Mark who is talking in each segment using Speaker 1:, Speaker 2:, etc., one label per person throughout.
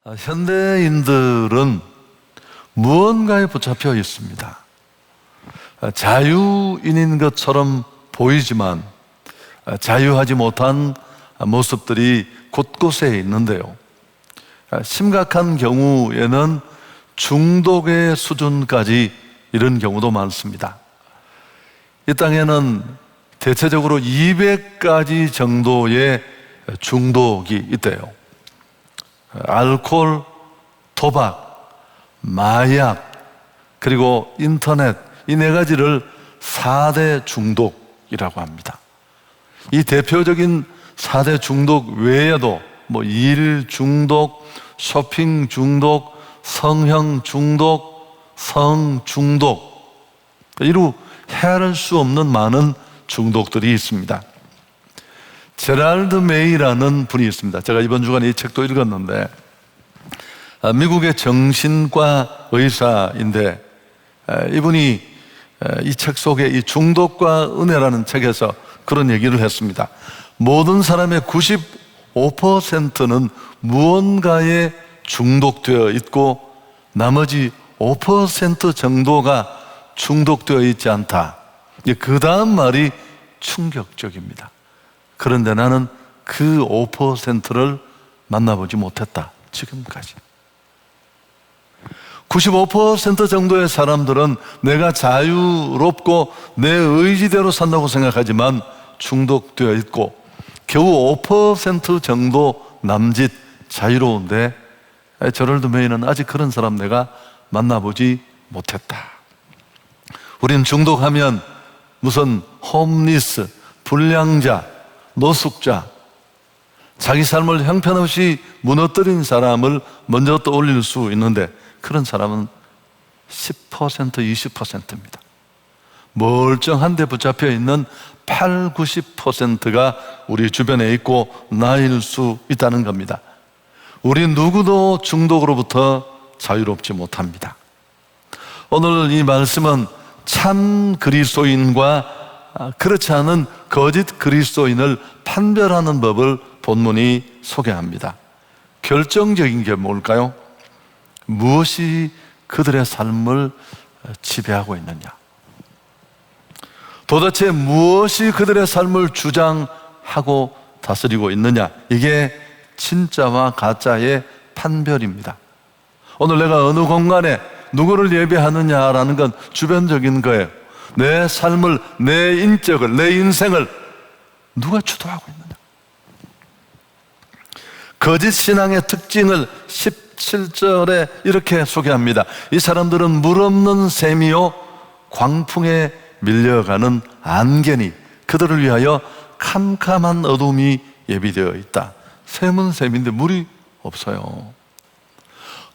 Speaker 1: 현대인들은 무언가에 붙잡혀 있습니다. 자유인인 것처럼 보이지만 자유하지 못한 모습들이 곳곳에 있는데요. 심각한 경우에는 중독의 수준까지 이런 경우도 많습니다. 이 땅에는 대체적으로 200가지 정도의 중독이 있대요. 알코올, 도박, 마약, 그리고 인터넷, 이 네 가지를 4대 중독이라고 합니다. 이 대표적인 4대 중독 외에도 일 중독, 쇼핑 중독, 성형 중독, 성 중독, 이루 헤아릴 수 없는 많은 중독들이 있습니다. 제랄드 메이라는 분이 있습니다. 제가 이번 주간에 이 책도 읽었는데, 미국의 정신과 의사인데, 이분이 이 책 속에 이 중독과 은혜라는 책에서 그런 얘기를 했습니다. 모든 사람의 95%는 무언가에 중독되어 있고 나머지 5% 정도가 중독되어 있지 않다. 그 다음 말이 충격적입니다. 그런데 나는 그 5%를 만나보지 못했다, 지금까지. 95% 정도의 사람들은 내가 자유롭고 내 의지대로 산다고 생각하지만 중독되어 있고, 겨우 5% 정도 남짓 자유로운데, 제럴드 메이는 아직 그런 사람 내가 만나보지 못했다. 우린 중독하면 무슨 홈리스, 불량자, 노숙자, 자기 삶을 형편없이 무너뜨린 사람을 먼저 떠올릴 수 있는데, 그런 사람은 10%, 20%입니다. 멀쩡한 데 붙잡혀 있는 8, 90%가 우리 주변에 있고 나일 수 있다는 겁니다. 우리 누구도 중독으로부터 자유롭지 못합니다. 오늘 이 말씀은 참 그리스도인과 그렇지 않은 거짓 그리스도인을 판별하는 법을 본문이 소개합니다. 결정적인 게 뭘까요? 무엇이 그들의 삶을 지배하고 있느냐? 도대체 무엇이 그들의 삶을 주장하고 다스리고 있느냐? 이게 진짜와 가짜의 판별입니다. 오늘 내가 어느 공간에 누구를 예배하느냐라는 건 주변적인 거예요. 내 삶을, 내 인격을, 내 인생을 누가 주도하고 있느냐? 거짓 신앙의 특징을 17절에 이렇게 소개합니다. 이 사람들은 물 없는 샘이요 광풍에 밀려가는 안개니 그들을 위하여 캄캄한 어둠이 예비되어 있다. 샘은 샘인데 물이 없어요.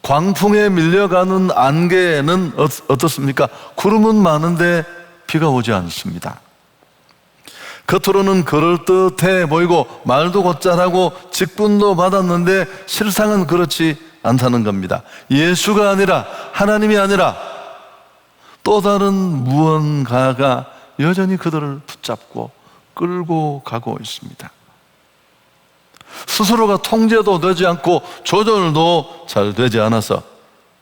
Speaker 1: 광풍에 밀려가는 안개는 어떻습니까? 구름은 많은데 비가 오지 않습니다. 겉으로는 그럴듯해 보이고 말도 곧잘하고 직분도 받았는데 실상은 그렇지 않다는 겁니다. 예수가 아니라, 하나님이 아니라 또 다른 무언가가 여전히 그들을 붙잡고 끌고 가고 있습니다. 스스로가 통제도 되지 않고 조절도 잘 되지 않아서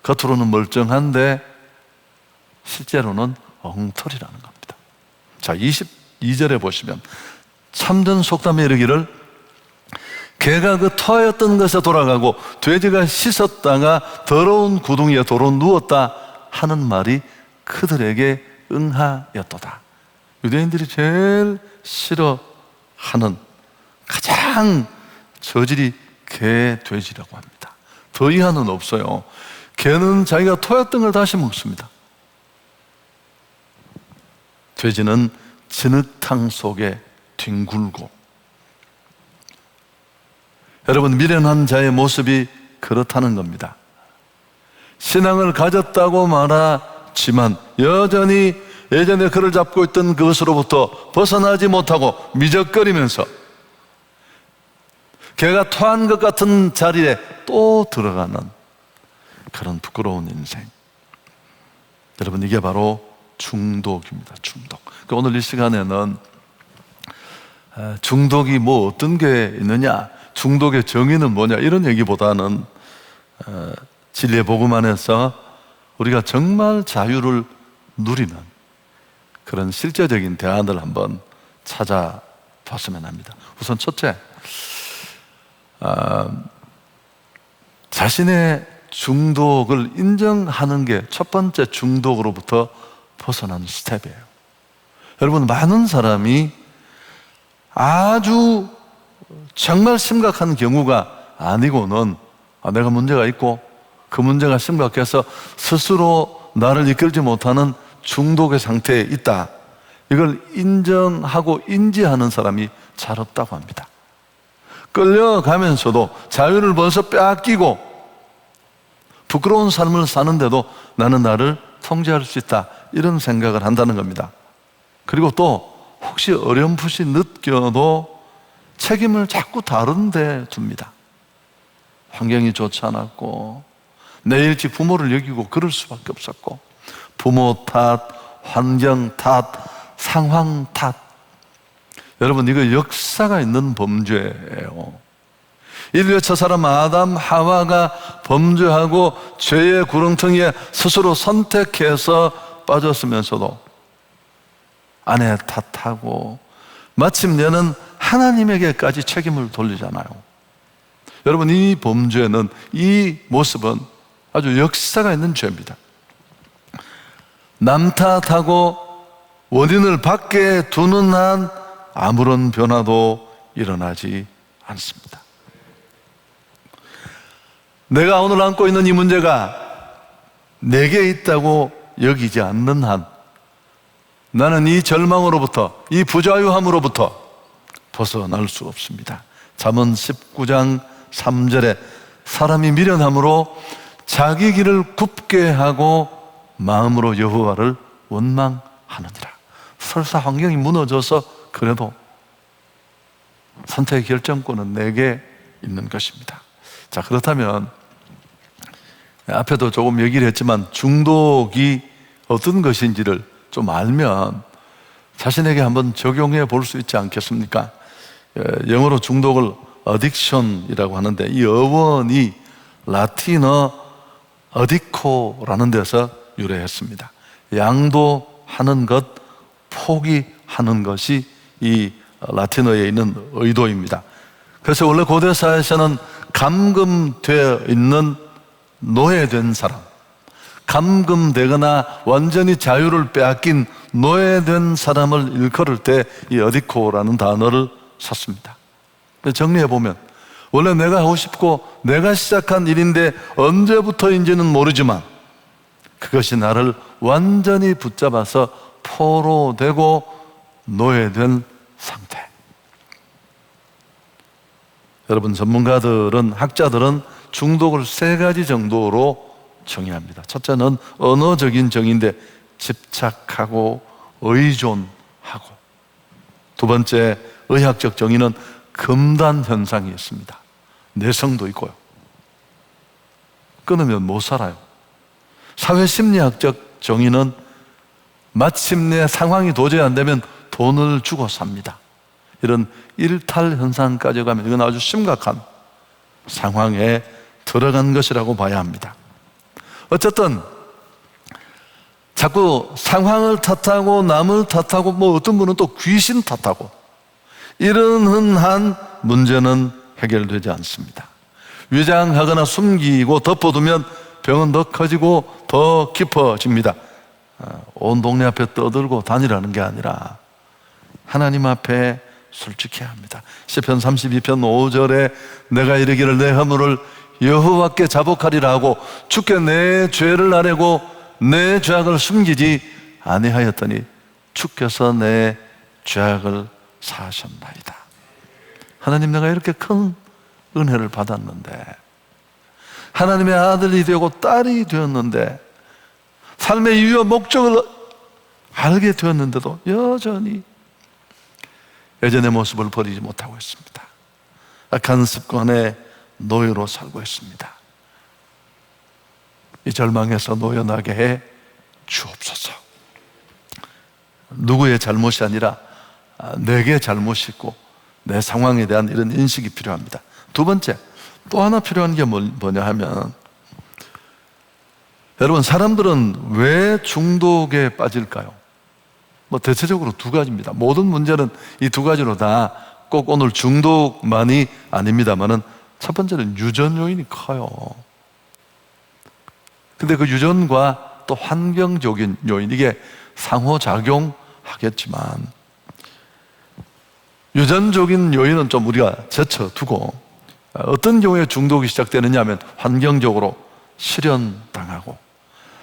Speaker 1: 겉으로는 멀쩡한데 실제로는 엉터리라는 겁니다. 자, 22절에 보시면 참된 속담에 이르기를 개가 그 터였던 것에 돌아가고 돼지가 씻었다가 더러운 구덩이에 도로 누웠다 하는 말이 그들에게 응하였도다. 유대인들이 제일 싫어하는 가장 저질이 개, 돼지라고 합니다. 더 이하는 없어요. 개는 자기가 토했던 걸 다시 먹습니다. 돼지는 진흙탕 속에 뒹굴고. 여러분, 미련한 자의 모습이 그렇다는 겁니다. 신앙을 가졌다고 말하지만 여전히 예전에 그를 잡고 있던 그것으로부터 벗어나지 못하고 미적거리면서 개가 토한 것 같은 자리에 또 들어가는 그런 부끄러운 인생. 여러분, 이게 바로 중독입니다. 중독. 오늘 이 시간에는 중독이 어떤 게 있느냐, 중독의 정의는 뭐냐, 이런 얘기보다는 진리의 복음 안에서 우리가 정말 자유를 누리는 그런 실제적인 대안을 한번 찾아봤으면 합니다. 우선 첫째, 자신의 중독을 인정하는 게 첫 번째 중독으로부터 벗어나는 스텝이에요. 여러분, 많은 사람이 아주 정말 심각한 경우가 아니고는 내가 문제가 있고 그 문제가 심각해서 스스로 나를 이끌지 못하는 중독의 상태에 있다, 이걸 인정하고 인지하는 사람이 잘 없다고 합니다. 끌려가면서도 자유를 벌써 빼앗기고 부끄러운 삶을 사는데도 나는 나를 통제할 수 있다, 이런 생각을 한다는 겁니다. 그리고 또 혹시 어렴풋이 느껴도 책임을 자꾸 다른 데 둡니다. 환경이 좋지 않았고 내 일찍 부모를 여기고 그럴 수밖에 없었고, 부모 탓, 환경 탓, 상황 탓. 여러분, 이거 역사가 있는 범죄예요. 인류의 첫사람 아담 하와가 범죄하고 죄의 구렁텅이에 스스로 선택해서 빠졌으면서도 아내 탓하고 마침내는 하나님에게까지 책임을 돌리잖아요. 여러분, 이 범죄는, 이 모습은 아주 역사가 있는 죄입니다. 남 탓하고 원인을 밖에 두는 한 아무런 변화도 일어나지 않습니다. 내가 오늘 안고 있는 이 문제가 내게 있다고 여기지 않는 한 나는 이 절망으로부터, 이 부자유함으로부터 벗어날 수 없습니다. 잠언 19장 3절에 사람이 미련함으로 자기 길을 굽게 하고 마음으로 여호와를 원망하느니라. 설사 환경이 무너져서 그래도 선택의 결정권은 내게 있는 것입니다. 자, 그렇다면 앞에도 조금 얘기를 했지만 중독이 어떤 것인지를 좀 알면 자신에게 한번 적용해 볼 수 있지 않겠습니까? 영어로 중독을 어딕션이라고 하는데, 이 어원이 라틴어 어디코라는 데서 유래했습니다. 양도하는 것, 포기하는 것이 이 라틴어에 있는 의도입니다. 그래서 원래 고대사에서는 감금되어 있는 노예된 사람, 감금되거나 완전히 자유를 빼앗긴 노예된 사람을 일컬을 때 이 어디코라는 단어를 썼습니다. 정리해보면 원래 내가 하고 싶고 내가 시작한 일인데 언제부터인지는 모르지만 그것이 나를 완전히 붙잡아서 포로되고 노예된 상태. 여러분, 전문가들은, 학자들은 중독을 세 가지 정도로 정의합니다. 첫째는 언어적인 정의인데 집착하고 의존하고, 두 번째 의학적 정의는 금단 현상이 있습니다. 내성도 있고요. 끊으면 못 살아요. 사회심리학적 정의는 마침내 상황이 도저히 안 되면 돈을 주고 삽니다. 이런 일탈 현상까지 가면 이건 아주 심각한 상황에 들어간 것이라고 봐야 합니다. 어쨌든 자꾸 상황을 탓하고 남을 탓하고 어떤 분은 또 귀신 탓하고 이런 한 문제는 해결되지 않습니다. 위장하거나 숨기고 덮어두면 병은 더 커지고 더 깊어집니다. 온 동네 앞에 떠들고 다니라는 게 아니라 하나님 앞에 솔직해야 합니다. 시편 32편 5절에 내가 이르기를 내 허물을 여호와께 자복하리라 하고 주께 내 죄를 아뢰고 내 죄악을 숨기지 아니하였더니 주께서 내 죄악을 사하셨나이다. 하나님, 내가 이렇게 큰 은혜를 받았는데, 하나님의 아들이 되고 딸이 되었는데, 삶의 이유와 목적을 알게 되었는데도 여전히 예전의 모습을 버리지 못하고 있습니다. 악한 습관의 노예로 살고 있습니다. 이 절망에서 노연하게 해 주옵소서. 누구의 잘못이 아니라 내게 잘못이 있고 내 상황에 대한 이런 인식이 필요합니다. 두 번째, 또 하나 필요한 게 뭐냐 하면 여러분, 사람들은 왜 중독에 빠질까요? 대체적으로 두 가지입니다. 모든 문제는 이 두 가지로 다 꼭 오늘 중독만이 아닙니다만은 첫 번째는 유전 요인이 커요. 근데 그 유전과 또 환경적인 요인, 이게 상호작용 하겠지만, 유전적인 요인은 좀 우리가 제쳐두고, 어떤 경우에 중독이 시작되느냐 하면 환경적으로 실현당하고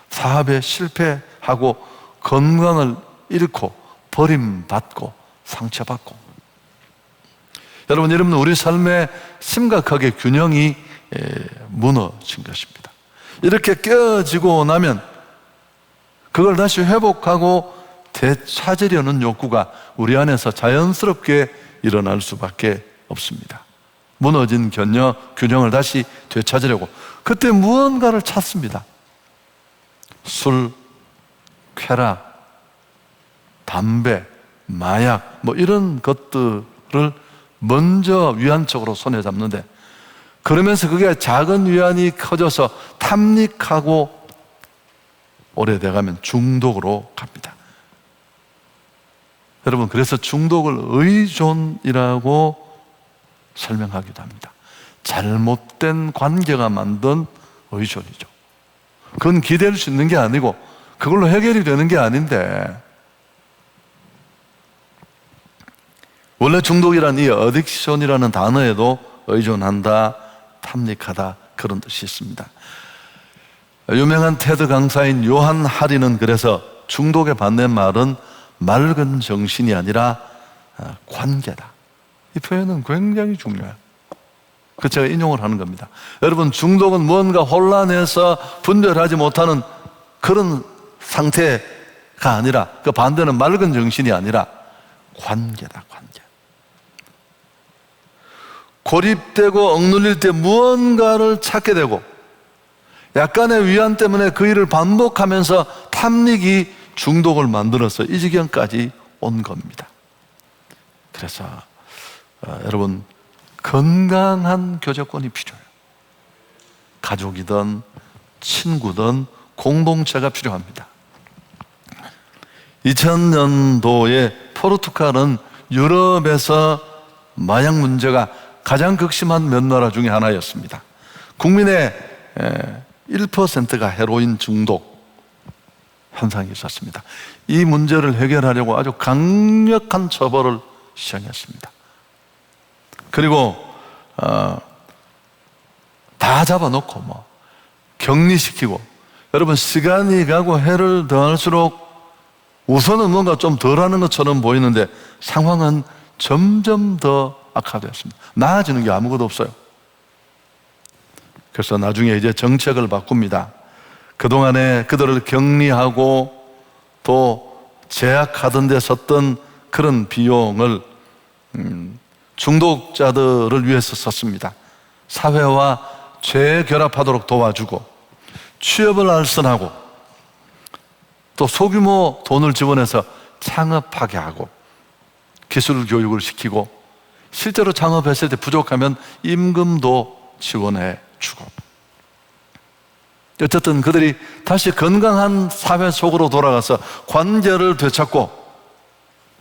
Speaker 1: 사업에 실패하고 건강을 잃고 버림받고 상처받고. 여러분, 우리 삶에 심각하게 균형이 무너진 것입니다. 이렇게 깨어지고 나면 그걸 다시 회복하고 되찾으려는 욕구가 우리 안에서 자연스럽게 일어날 수밖에 없습니다. 무너진 균형을 다시 되찾으려고 그때 무언가를 찾습니다. 술, 쾌락, 담배, 마약 이런 것들을 먼저 위안적으로 손에 잡는데, 그러면서 그게 작은 위안이 커져서 탐닉하고 오래돼가면 중독으로 갑니다. 여러분, 그래서 중독을 의존이라고 설명하기도 합니다. 잘못된 관계가 만든 의존이죠. 그건 기댈 수 있는 게 아니고 그걸로 해결이 되는 게 아닌데, 원래 중독이란 이 어딕션이라는 단어에도 의존한다, 탐닉하다 그런 뜻이 있습니다. 유명한 테드 강사인 요한 하리는 그래서 중독의 반대말은 맑은 정신이 아니라 관계다. 이 표현은 굉장히 중요해요. 그 제가 인용을 하는 겁니다. 여러분, 중독은 무언가 혼란해서 분별하지 못하는 그런 상태가 아니라, 그 반대는 맑은 정신이 아니라 관계다, 관계. 고립되고 억눌릴 때 무언가를 찾게 되고 약간의 위안 때문에 그 일을 반복하면서 탐닉이 중독을 만들어서 이 지경까지 온 겁니다. 그래서 여러분, 건강한 교제권이 필요해요. 가족이든 친구든 공동체가 필요합니다. 2000년도에 포르투갈은 유럽에서 마약 문제가 가장 극심한 몇 나라 중에 하나였습니다. 국민의 1%가 헤로인 중독 현상이 있었습니다. 이 문제를 해결하려고 아주 강력한 처벌을 시행했습니다. 그리고 다 잡아놓고 격리시키고. 여러분, 시간이 가고 해를 더할수록 우선은 뭔가 좀 덜하는 것처럼 보이는데 상황은 점점 더 악화되었습니다. 나아지는 게 아무것도 없어요. 그래서 나중에 이제 정책을 바꿉니다. 그동안에 그들을 격리하고 또 제약하던 데 썼던 그런 비용을 중독자들을 위해서 썼습니다. 사회와 재결합하도록 도와주고 취업을 알선하고 또 소규모 돈을 지원해서 창업하게 하고 기술 교육을 시키고 실제로 창업했을 때 부족하면 임금도 지원해 주고, 어쨌든 그들이 다시 건강한 사회 속으로 돌아가서 관계를 되찾고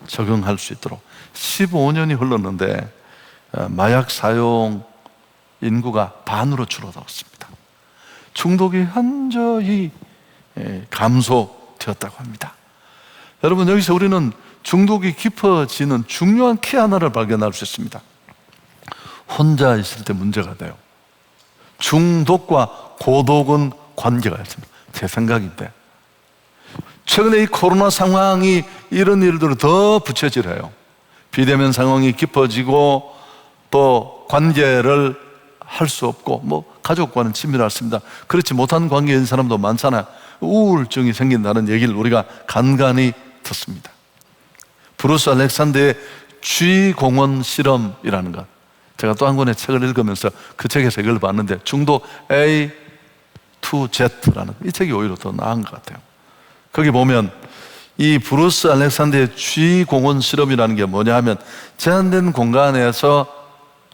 Speaker 1: 적응할 수 있도록 15년이 흘렀는데 마약 사용 인구가 반으로 줄어들었습니다. 중독이 현저히 감소되었다고 합니다. 여러분, 여기서 우리는 중독이 깊어지는 중요한 키 하나를 발견할 수 있습니다. 혼자 있을 때 문제가 돼요. 중독과 고독은 관계가 있습니다. 제 생각인데 최근에 이 코로나 상황이 이런 일들을 더 부채질해요. 비대면 상황이 깊어지고 또 관계를 할 수 없고 가족과는 친밀했습니다. 그렇지 못한 관계에 있는 사람도 많잖아요. 우울증이 생긴다는 얘기를 우리가 간간히 듣습니다. 브루스 알렉산더의 G공원 실험이라는 것, 제가 또 한 권의 책을 읽으면서 그 책에서 이걸 봤는데 중독 A to Z라는 이 책이 오히려 더 나은 것 같아요. 거기 보면 이 브루스 알렉산더의 G공원 실험이라는 게 뭐냐 하면, 제한된 공간에서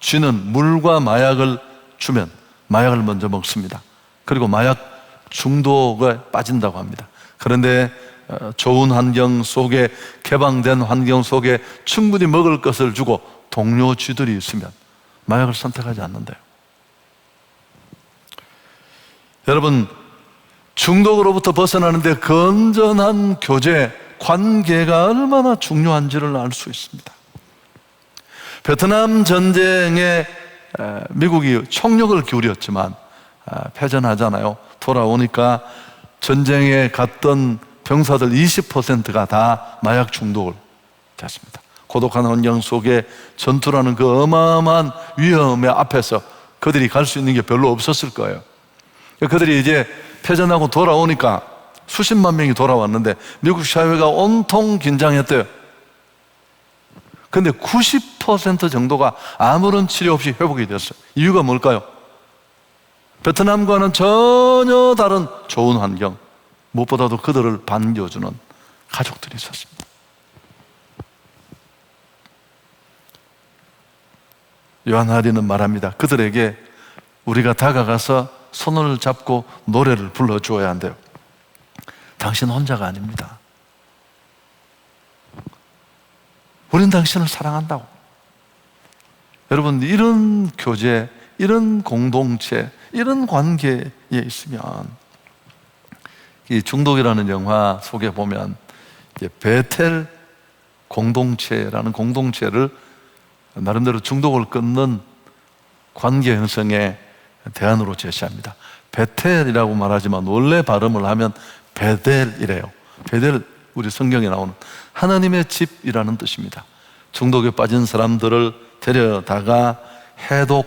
Speaker 1: 쥐는 물과 마약을 주면 마약을 먼저 먹습니다. 그리고 마약 중독에 빠진다고 합니다. 그런데 좋은 환경 속에, 개방된 환경 속에 충분히 먹을 것을 주고 동료 쥐들이 있으면 마약을 선택하지 않는데요. 여러분, 중독으로부터 벗어나는데 건전한 교제, 관계가 얼마나 중요한지를 알 수 있습니다. 베트남 전쟁에 미국이 총력을 기울였지만 패전하잖아요. 돌아오니까 전쟁에 갔던 병사들 20%가 다 마약 중독을 됐습니다. 고독한 환경 속에 전투라는 그 어마어마한 위험의 앞에서 그들이 갈 수 있는 게 별로 없었을 거예요. 그들이 이제 패전하고 돌아오니까 수십만 명이 돌아왔는데 미국 사회가 온통 긴장했대요. 근데 90% 정도가 아무런 치료 없이 회복이 됐어요. 이유가 뭘까요? 베트남과는 전혀 다른 좋은 환경, 무엇보다도 그들을 반겨주는 가족들이 있었습니다. 요한하리는 말합니다. 그들에게 우리가 다가가서 손을 잡고 노래를 불러주어야 한대요. 당신 혼자가 아닙니다. 우린 당신을 사랑한다고. 여러분, 이런 교제, 이런 공동체, 이런 관계에 있으면, 이 중독이라는 영화 속에 보면 베텔 공동체라는 공동체를 나름대로 중독을 끊는 관계 형성의 대안으로 제시합니다. 베텔이라고 말하지만 원래 발음을 하면 베델이래요. 베델, 우리 성경에 나오는 하나님의 집이라는 뜻입니다. 중독에 빠진 사람들을 데려다가 해독,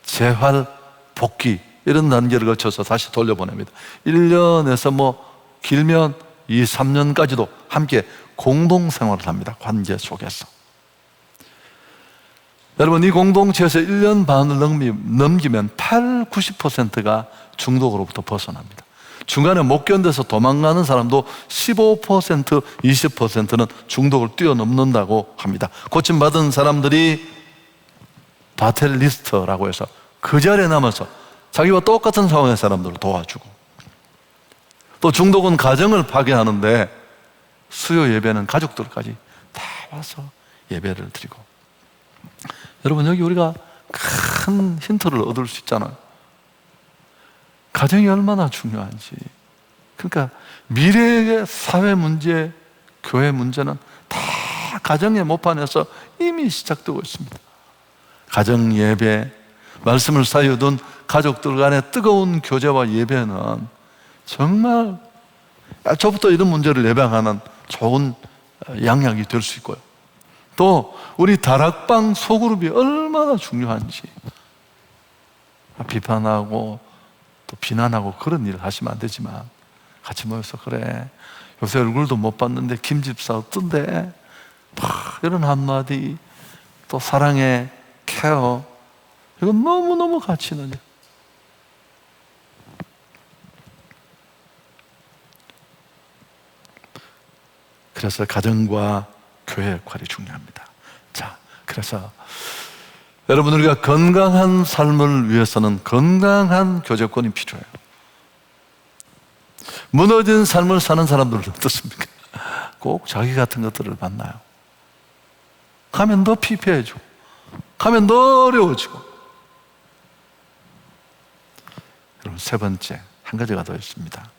Speaker 1: 재활, 복귀 이런 단계를 거쳐서 다시 돌려보냅니다. 1년에서 길면 2, 3년까지도 함께 공동생활을 합니다. 관계 속에서. 여러분, 이 공동체에서 1년 반을 넘기면 8, 90%가 중독으로부터 벗어납니다. 중간에 못 견뎌서 도망가는 사람도 15%, 20%는 중독을 뛰어넘는다고 합니다. 고침받은 사람들이 바텔리스트라고 해서 그 자리에 남아서 자기와 똑같은 상황의 사람들을 도와주고, 또 중독은 가정을 파괴하는데 수요 예배는 가족들까지 다 와서 예배를 드리고. 여러분, 여기 우리가 큰 힌트를 얻을 수 있잖아요. 가정이 얼마나 중요한지. 그러니까 미래의 사회 문제, 교회 문제는 다 가정의 모판에서 이미 시작되고 있습니다. 가정 예배, 말씀을 사이에 둔 가족들 간의 뜨거운 교제와 예배는 정말 저부터 이런 문제를 예방하는 좋은 양약이 될 수 있고요. 또 우리 다락방 소그룹이 얼마나 중요한지, 비판하고 또 비난하고 그런 일을 하시면 안 되지만 같이 모여서 그래, 요새 얼굴도 못 봤는데 김 집사 어떤데? 이런 한마디, 또 사랑의 케어, 이건 너무너무 가치 있는 일. 그래서 가정과 교회 역할이 중요합니다. 자, 그래서 여러분, 우리가 건강한 삶을 위해서는 건강한 교제권이 필요해요. 무너진 삶을 사는 사람들은 어떻습니까? 꼭 자기 같은 것들을 만나요. 가면 더 피폐해지고, 가면 더 어려워지고. 여러분, 세 번째, 한 가지가 더 있습니다.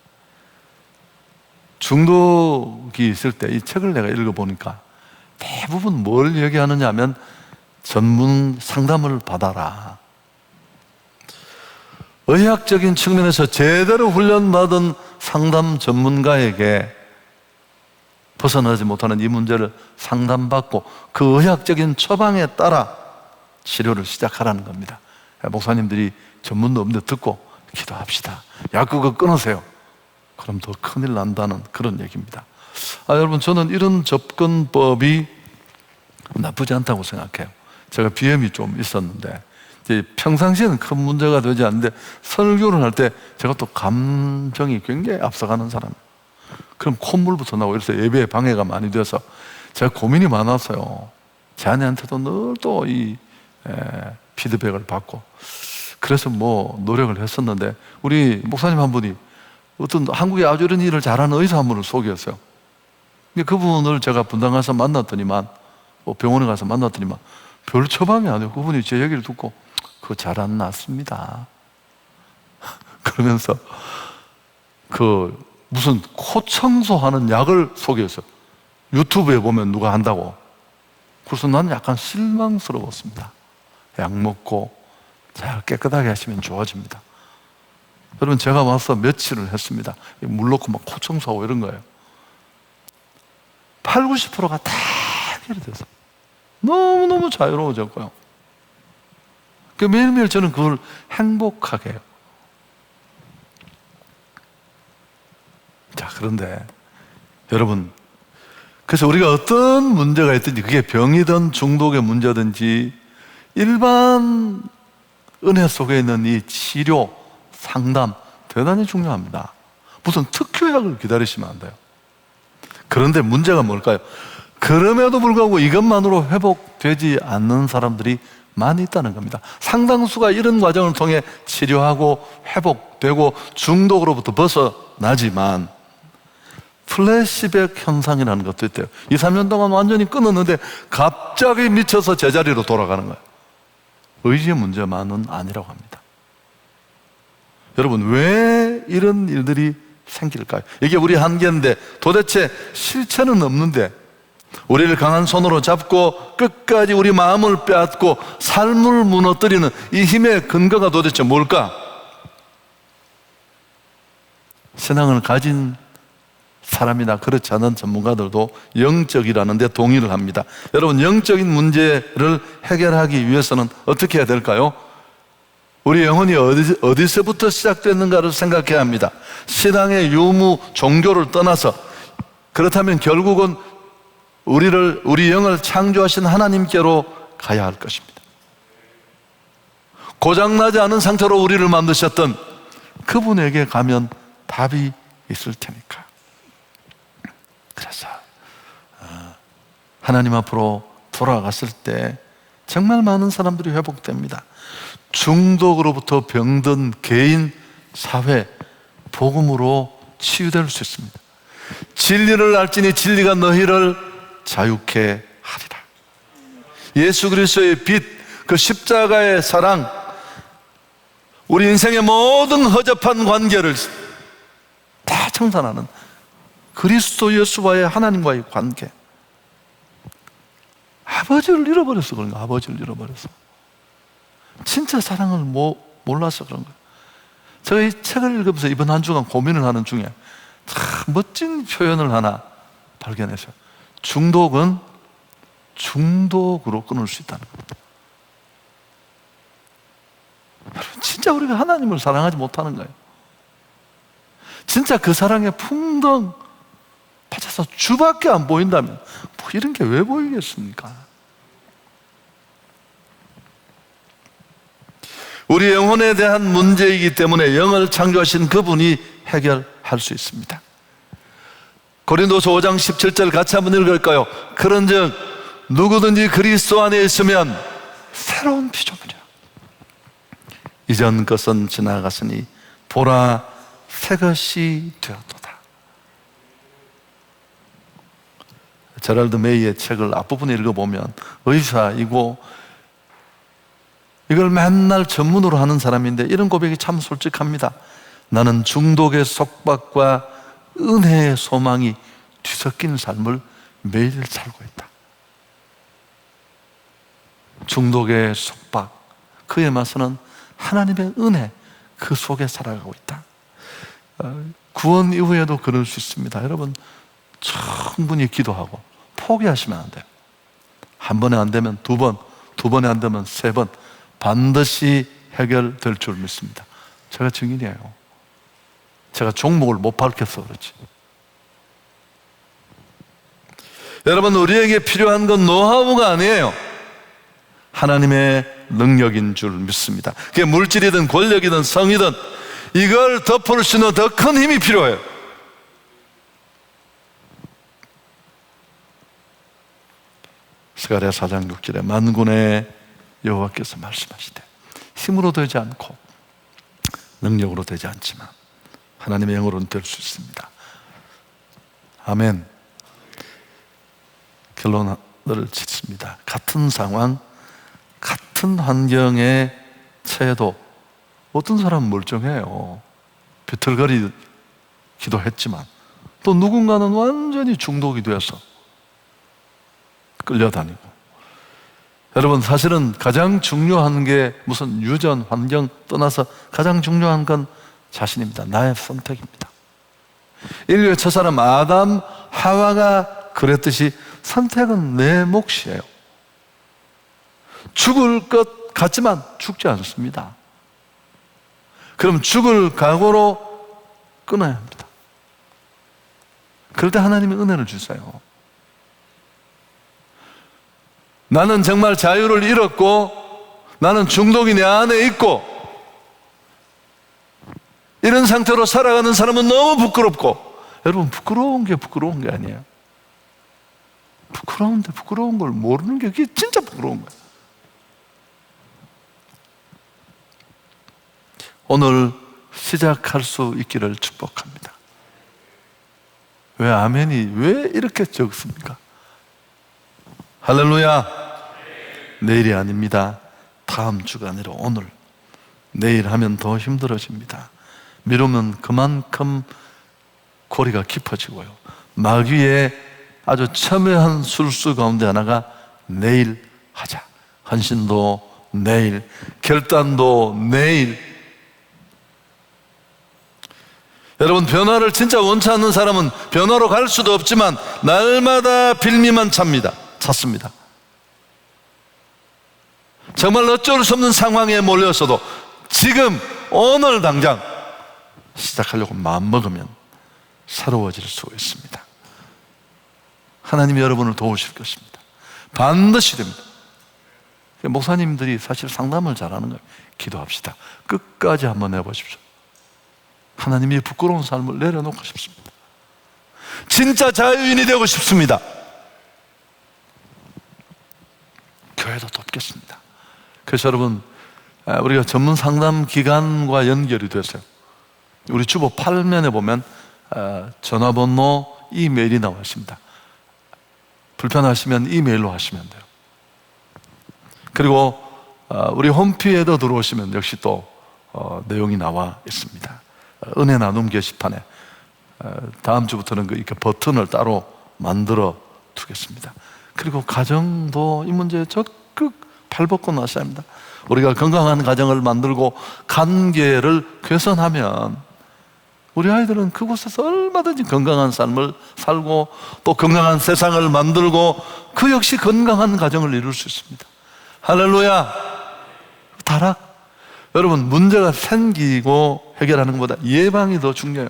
Speaker 1: 중독이 있을 때 이 책을 내가 읽어보니까 대부분 뭘 얘기하느냐 하면 전문 상담을 받아라. 의학적인 측면에서 제대로 훈련받은 상담 전문가에게 벗어나지 못하는 이 문제를 상담받고 그 의학적인 처방에 따라 치료를 시작하라는 겁니다. 목사님들이 전문도 없는데 듣고 기도합시다. 약국을 끊으세요. 그럼 더 큰일 난다는 그런 얘기입니다. 여러분, 저는 이런 접근법이 나쁘지 않다고 생각해요. 제가 비염이 좀 있었는데 평상시에는 큰 문제가 되지 않는데 설교를 할 때 제가 또 감정이 굉장히 앞서가는 사람이에요. 그럼 콧물부터 나오고 이래서 예배에 방해가 많이 돼서 제가 고민이 많았어요. 제 아내한테도 늘 또 이 피드백을 받고, 그래서 노력을 했었는데 우리 목사님 한 분이 어떤 한국에 아주 이런 일을 잘하는 의사 한 분을 소개했어요. 그분을 제가 분당 가서 만났더니만, 병원에 가서 만났더니만 별 처방이 아니에요. 그분이 제 얘기를 듣고 그거 잘 안 낫습니다 그러면서 무슨 코 청소하는 약을 소개했어요. 유튜브에 보면 누가 한다고. 그래서 나는 약간 실망스러웠습니다. 약 먹고 잘 깨끗하게 하시면 좋아집니다. 여러분, 제가 와서 며칠을 했습니다. 물 넣고 막 코 청소하고 이런 거예요. 80, 90%가 다 해결이 돼서 너무너무 자유로워졌고요. 매일매일 저는 그걸 행복하게 해요. 자, 그런데 여러분, 그래서 우리가 어떤 문제가 있든지, 그게 병이든 중독의 문제든지, 일반 은혜 속에 있는 이 치료, 상담 대단히 중요합니다. 무슨 특효약을 기다리시면 안 돼요. 그런데 문제가 뭘까요? 그럼에도 불구하고 이것만으로 회복되지 않는 사람들이 많이 있다는 겁니다. 상당수가 이런 과정을 통해 치료하고 회복되고 중독으로부터 벗어나지만 플래시백 현상이라는 것도 있대요. 2, 3년 동안 완전히 끊었는데 갑자기 미쳐서 제자리로 돌아가는 거예요. 의지의 문제만은 아니라고 합니다. 여러분, 왜 이런 일들이 생길까요? 이게 우리 한계인데 도대체 실체는 없는데 우리를 강한 손으로 잡고 끝까지 우리 마음을 빼앗고 삶을 무너뜨리는 이 힘의 근거가 도대체 뭘까? 신앙을 가진 사람이나 그렇지 않은 전문가들도 영적이라는 데 동의를 합니다. 여러분, 영적인 문제를 해결하기 위해서는 어떻게 해야 될까요? 우리 영혼이 어디서부터 시작됐는가를 생각해야 합니다. 신앙의 유무, 종교를 떠나서, 그렇다면 결국은 우리 영을 창조하신 하나님께로 가야 할 것입니다. 고장나지 않은 상태로 우리를 만드셨던 그분에게 가면 답이 있을 테니까. 그래서 하나님 앞으로 돌아갔을 때 정말 많은 사람들이 회복됩니다. 중독으로부터 병든 개인, 사회, 복음으로 치유될 수 있습니다. 진리를 알지니 진리가 너희를 자유케 하리라. 예수 그리스도의 빛, 그 십자가의 사랑, 우리 인생의 모든 허접한 관계를 다 청산하는 그리스도 예수와의 하나님과의 관계. 아버지를 잃어버려서 그런 거예요. 아버지를 잃어버려서. 진짜 사랑을 몰라서 그런 거예요. 제가 이 책을 읽으면서 이번 한 주간 고민을 하는 중에 참 멋진 표현을 하나 발견했어요. 중독은 중독으로 끊을 수 있다는 겁니다. 여러분, 진짜 우리가 하나님을 사랑하지 못하는 거예요. 진짜 그 사랑에 풍덩 빠져서 주밖에 안 보인다면 뭐 이런 게 왜 보이겠습니까? 우리 영혼에 대한 문제이기 때문에 영을 창조하신 그분이 해결할 수 있습니다. 고린도서 5장 17절 같이 한번 읽을까요? 그런즉 누구든지 그리스도 안에 있으면 새로운 피조물이라. 이전 것은 지나갔으니 보라 새 것이 되었도다. 제럴드 메이의 책을 앞부분에 읽어보면 의사이고 이걸 맨날 전문으로 하는 사람인데 이런 고백이 참 솔직합니다. 나는 중독의 속박과 은혜의 소망이 뒤섞인 삶을 매일 살고 있다. 중독의 속박, 그에 맞서는 하나님의 은혜, 그 속에 살아가고 있다. 구원 이후에도 그럴 수 있습니다. 여러분, 충분히 기도하고 포기하시면 안 돼요. 한 번에 안 되면 두 번, 두 번에 안 되면 세 번, 반드시 해결될 줄 믿습니다. 제가 증인이에요. 제가 종목을 못 밝혀서 그렇지. 여러분, 우리에게 필요한 건 노하우가 아니에요. 하나님의 능력인 줄 믿습니다. 그게 물질이든 권력이든 성이든 이걸 덮을 수 있는 더 큰 힘이 필요해요. 스가랴 4장 6절에 만군의 여호와께서 말씀하시되 힘으로 되지 않고 능력으로 되지 않지만 하나님의 영으로는 될 수 있습니다. 아멘. 결론을 짓습니다. 같은 상황, 같은 환경에 처해도 어떤 사람은 멀쩡해요. 비틀거리 기도했지만 또 누군가는 완전히 중독이 되어서 끌려다니고. 여러분, 사실은 가장 중요한 게 무슨 유전, 환경 떠나서 가장 중요한 건 자신입니다. 나의 선택입니다. 인류의 첫사람 아담, 하와가 그랬듯이 선택은 내 몫이에요. 죽을 것 같지만 죽지 않습니다. 그럼 죽을 각오로 끊어야 합니다. 그럴 때 하나님이 은혜를 주세요. 나는 정말 자유를 잃었고 나는 중독이 내 안에 있고 이런 상태로 살아가는 사람은 너무 부끄럽고, 여러분, 부끄러운 게 아니에요. 부끄러운데 부끄러운 걸 모르는 게 그게 진짜 부끄러운 거예요. 오늘 시작할 수 있기를 축복합니다. 왜 아멘이 왜 이렇게 적습니까? 할렐루야. 내일이 아닙니다. 다음 주가 아니라 오늘. 내일 하면 더 힘들어집니다. 미루면 그만큼 고리가 깊어지고요. 마귀의 아주 첨예한 술수 가운데 하나가 내일 하자. 헌신도 내일, 결단도 내일. 여러분, 변화를 진짜 원치 않는 사람은 변화로 갈 수도 없지만 날마다 빌미만 찾습니다. 정말 어쩔 수 없는 상황에 몰려서도 지금 오늘 당장 시작하려고 마음먹으면 새로워질 수 있습니다. 하나님이 여러분을 도우실 것입니다. 반드시 됩니다. 목사님들이 사실 상담을 잘하는 거예요. 기도합시다. 끝까지 한번 해보십시오. 하나님이 부끄러운 삶을 내려놓고 싶습니다. 진짜 자유인이 되고 싶습니다. 교회도 돕겠습니다. 그래서 여러분, 우리가 전문 상담 기관과 연결이 됐어요. 우리 주보 8면에 보면 전화번호, 이메일이 나와 있습니다. 불편하시면 이메일로 하시면 돼요. 그리고 우리 홈피에도 들어오시면 역시 또 내용이 나와 있습니다. 은혜 나눔 게시판에 다음 주부터는 이렇게 버튼을 따로 만들어 두겠습니다. 그리고 가정도 이 문제에 적극 발벗고 나서야 합니다. 우리가 건강한 가정을 만들고 관계를 개선하면 우리 아이들은 그곳에서 얼마든지 건강한 삶을 살고 또 건강한 세상을 만들고 그 역시 건강한 가정을 이룰 수 있습니다. 할렐루야. 타락, 여러분, 문제가 생기고 해결하는 것보다 예방이 더 중요해요.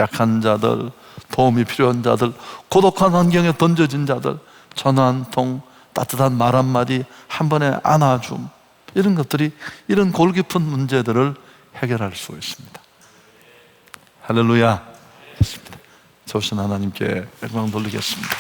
Speaker 1: 약한 자들, 도움이 필요한 자들, 고독한 환경에 던져진 자들, 전화 한 통, 따뜻한 말 한마디, 한 번에 안아줌, 이런 것들이 이런 골깊은 문제들을 해결할 수 있습니다. 할렐루야. 좋습니다. 좋으신 하나님께 영광 돌리겠습니다.